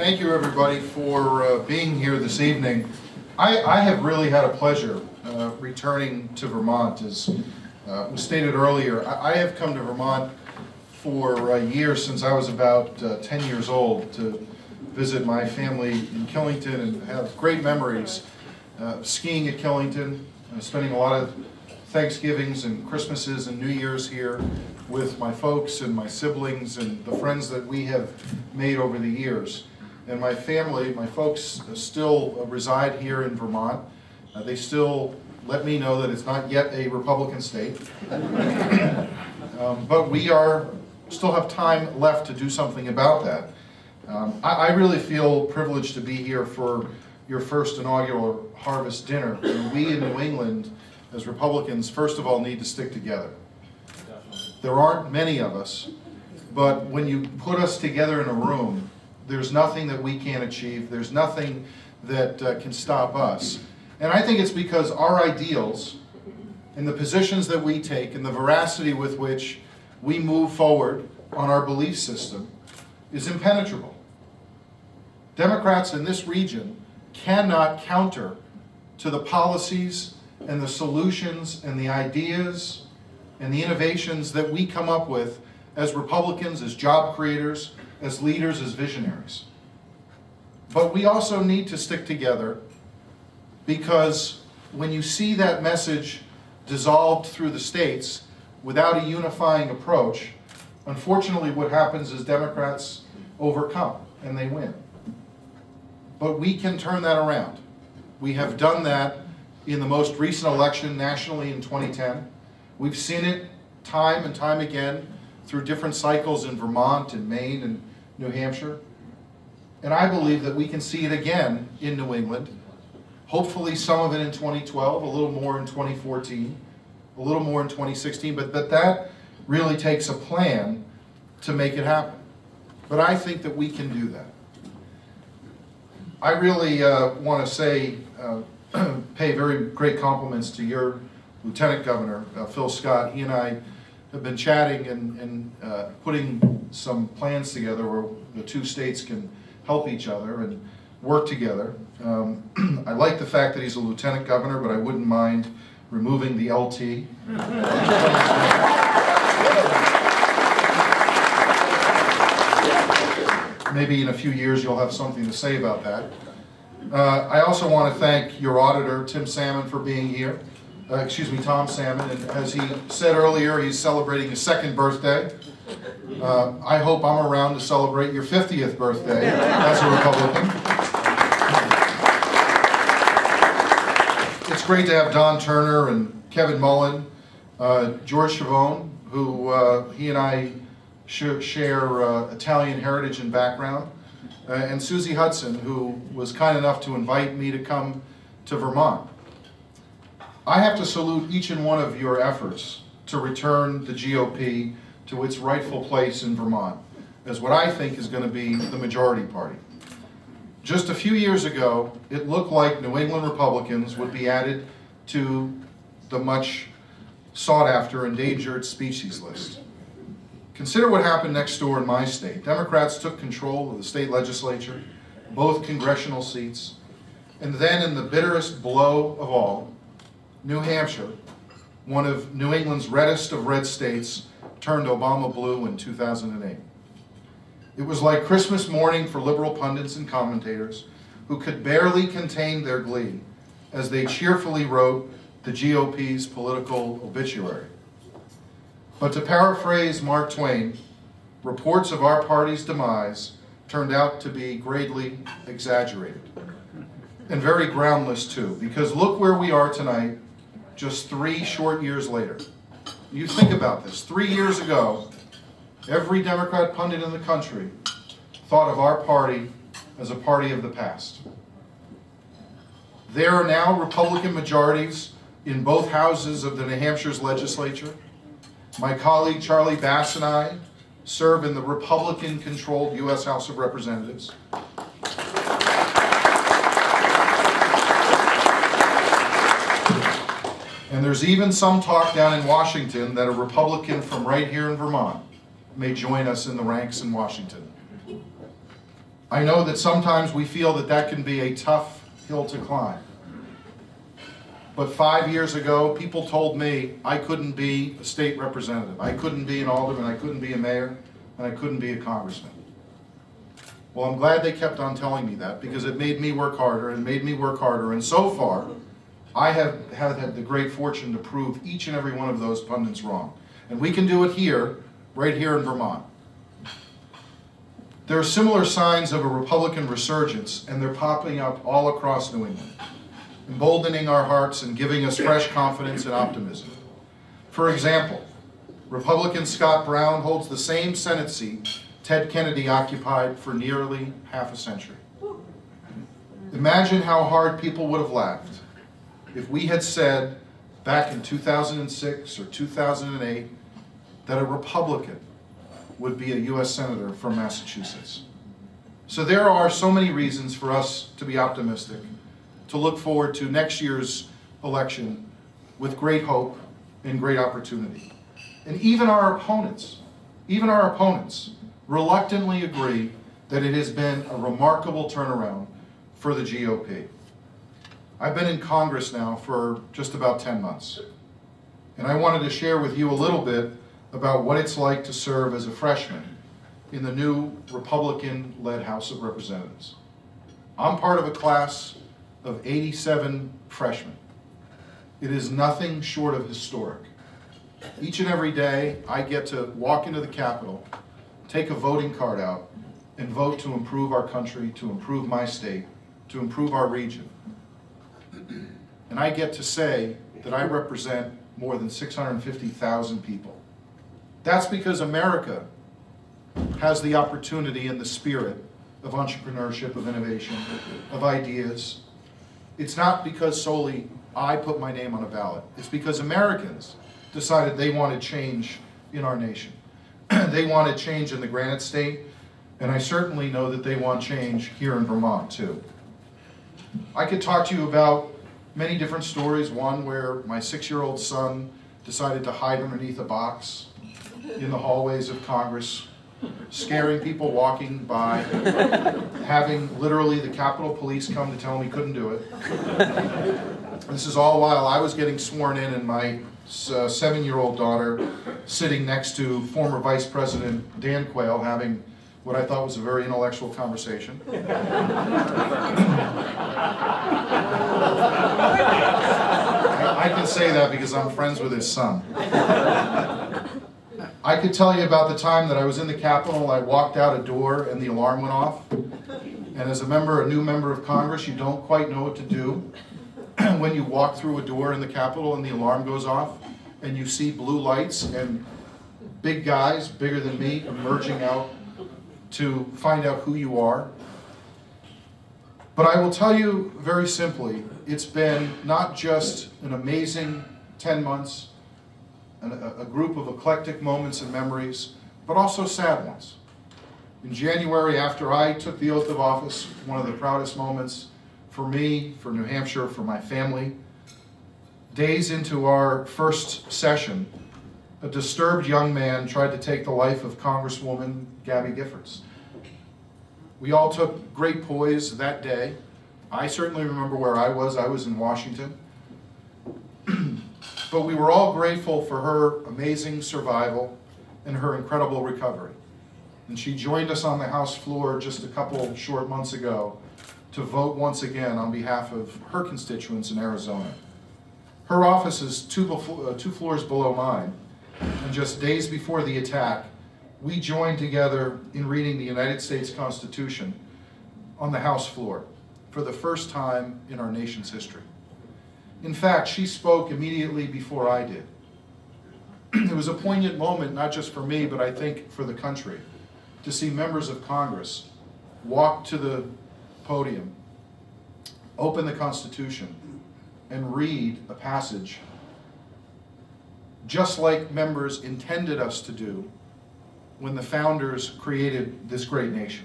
Thank you, everybody, for being here this evening. I have really had a pleasure returning to Vermont. As was stated earlier, I have come to Vermont for years, since I was about 10 years old, to visit my family in Killington and have great memories skiing at Killington, spending a lot of Thanksgivings and Christmases and New Year's here with my folks and my siblings and the friends that we have made over the years. And my family, my folks still reside here in Vermont. They still let me know that it's not yet a Republican state. But we still have time left to do something about that. I really feel privileged to be here for your first inaugural harvest dinner. We in New England, as Republicans, first of all, need to stick together. There aren't many of us, but when you put us together in a room, there's nothing that we can't achieve. There's nothing that can stop us. And I think it's because our ideals and the positions that we take and the veracity with which we move forward on our belief system is impenetrable. Democrats in this region cannot counter to the policies and the solutions and the ideas and the innovations that we come up with as Republicans, as job creators, as leaders, as visionaries. But we also need to stick together, because when you see that message dissolved through the states without a unifying approach, unfortunately what happens is Democrats overcome and they win. But we can turn that around. We have done that in the most recent election nationally in 2010. We've seen it time and time again through different cycles in Vermont and Maine and New Hampshire. And I believe that we can see it again in New England. Hopefully some of it in 2012, a little more in 2014, a little more in 2016, but that really takes a plan to make it happen. But I think that we can do that. I really want to say, pay very great compliments to your Lieutenant Governor, Phil Scott. He and I have been chatting and putting some plans together where the two states can help each other and work together. I like the fact that he's a Lieutenant Governor, but I wouldn't mind removing the LT. Maybe in a few years you'll have something to say about that. I also want to thank your auditor, Tim Salmon, for being here. Tom Salmon, and as he said earlier, he's celebrating his second birthday. I hope I'm around to celebrate your 50th birthday as a Republican. It's great to have Don Turner and Kevin Mullen, George Chavone, who he and I share Italian heritage and background, and Susie Hudson, who was kind enough to invite me to come to Vermont. I have to salute each and one of your efforts to return the GOP to its rightful place in Vermont as what I think is going to be the majority party. Just a few years ago, it looked like New England Republicans would be added to the much sought-after endangered species list. Consider what happened next door in my state. Democrats took control of the state legislature, both congressional seats, and then in the bitterest blow of all, New Hampshire, one of New England's reddest of red states, turned Obama blue in 2008. It was like Christmas morning for liberal pundits and commentators who could barely contain their glee as they cheerfully wrote the GOP's political obituary. But to paraphrase Mark Twain, reports of our party's demise turned out to be greatly exaggerated. And very groundless too, because look where we are tonight, just 3 short years later. You think about this, 3 years ago, every Democrat pundit in the country thought of our party as a party of the past. There are now Republican majorities in both houses of the New Hampshire's legislature. My colleague Charlie Bass and I serve in the Republican-controlled U.S. House of Representatives. And there's even some talk down in Washington that a Republican from right here in Vermont may join us in the ranks in Washington. I know that sometimes we feel that that can be a tough hill to climb. But 5 years ago, people told me I couldn't be a state representative, I couldn't be an alderman, I couldn't be a mayor, and I couldn't be a congressman. Well, I'm glad they kept on telling me that, because it made me work harder and made me work harder, and so far, I have had the great fortune to prove each and every one of those pundits wrong. And we can do it here, right here in Vermont. There are similar signs of a Republican resurgence, and they're popping up all across New England, emboldening our hearts and giving us fresh confidence and optimism. For example, Republican Scott Brown holds the same Senate seat Ted Kennedy occupied for nearly half a century. Imagine how hard people would have laughed if we had said back in 2006 or 2008 that a Republican would be a U.S. Senator from Massachusetts. So there are so many reasons for us to be optimistic, to look forward to next year's election with great hope and great opportunity. And even our opponents reluctantly agree that it has been a remarkable turnaround for the GOP. I've been in Congress now for just about 10 months, and I wanted to share with you a little bit about what it's like to serve as a freshman in the new Republican-led House of Representatives. I'm part of a class of 87 freshmen. It is nothing short of historic. Each and every day, I get to walk into the Capitol, take a voting card out, and vote to improve our country, to improve my state, to improve our region. And I get to say that I represent more than 650,000 people. That's because America has the opportunity and the spirit of entrepreneurship, of innovation, of ideas. It's not because solely I put my name on a ballot. It's because Americans decided they wanted change in our nation. They wanted change in the Granite State, and I certainly know that they want change here in Vermont too. I could talk to you about many different stories. One where my 6-year-old son decided to hide underneath a box in the hallways of Congress, scaring people walking by, having literally the Capitol Police come to tell him he couldn't do it. This is all while I was getting sworn in and my 7-year-old daughter sitting next to former Vice President Dan Quayle having what I thought was a very intellectual conversation. I can say that because I'm friends with his son. I could tell you about the time that I was in the Capitol, I walked out a door and the alarm went off. And as a new member of Congress, you don't quite know what to do when you walk through a door in the Capitol and the alarm goes off and you see blue lights and big guys, bigger than me, emerging out to find out who you are. But I will tell you very simply, it's been not just an amazing 10 months, a group of eclectic moments and memories, but also sad ones. In January, after I took the oath of office, one of the proudest moments for me, for New Hampshire, for my family, days into our first session, a disturbed young man tried to take the life of Congresswoman Gabby Giffords. We all took great poise that day. I certainly remember where I was. I was in Washington. But we were all grateful for her amazing survival and her incredible recovery. And she joined us on the House floor just a couple short months ago to vote once again on behalf of her constituents in Arizona. Her office is two floors below mine, and just days before the attack, we joined together in reading the United States Constitution on the House floor for the first time in our nation's history. In fact, she spoke immediately before I did. It was a poignant moment, not just for me, but I think for the country, to see members of Congress walk to the podium, open the Constitution, and read a passage just like members intended us to do when the founders created this great nation.